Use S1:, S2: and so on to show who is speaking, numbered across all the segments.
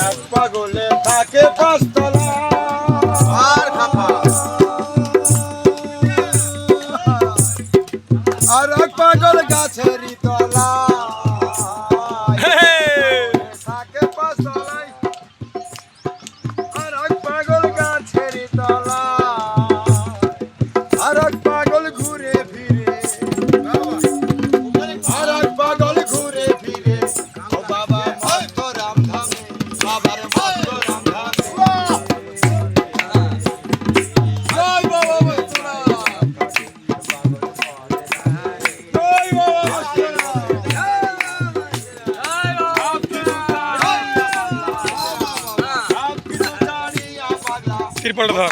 S1: এক পাগলে থাকে পাঁচতলা
S2: আর খাপা
S1: আর এক পাগল গাছের তলা থাকে পাঁচতলায় আর এক পাগল গাছের তলা আর এক পাগল ঘুরে ফিরে আর এক পাগল ঘুরে ফিরে ও বাবা মস্ত রামধামে বাবার মস্ত রামধামে জয় বাবা মস্ত
S3: তিরপল ধর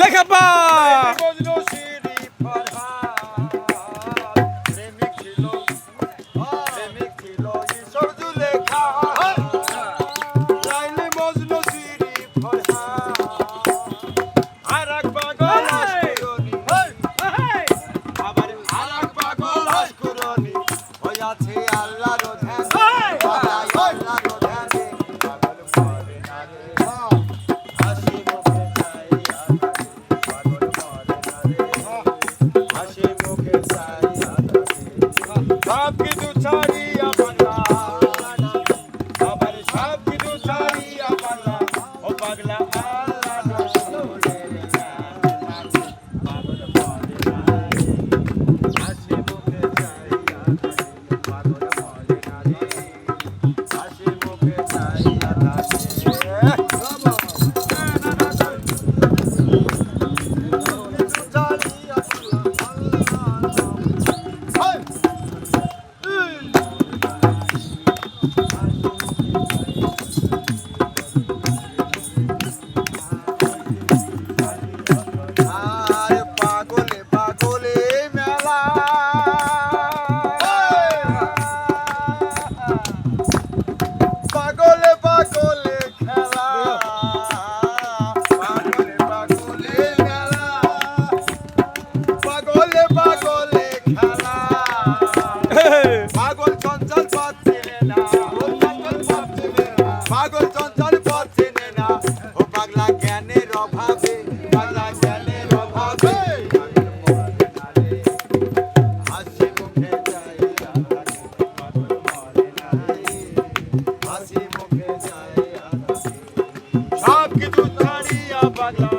S3: লেখাপা
S1: সব কিছু ছাড়িয়া পাগলা আবার সব কিছু ছাড়িয়া পাগলা ও পাগলা আল্লাহ রসুলের পাগল বলে হাসি মুখে চাইয়া পাগল বলে হাসি মুখে চাইয়া পাগল চঞ্চল পথ চেনে না পাগল চঞ্চল পথ চেনে না ও পাগলা জ্ঞানের অভাবে পাগলা জ্ঞানের অভাবে হাসি মুখে যাইয়া হাসি মুখে যাইয়া সব কিছু ছাড়িয়া পাগলা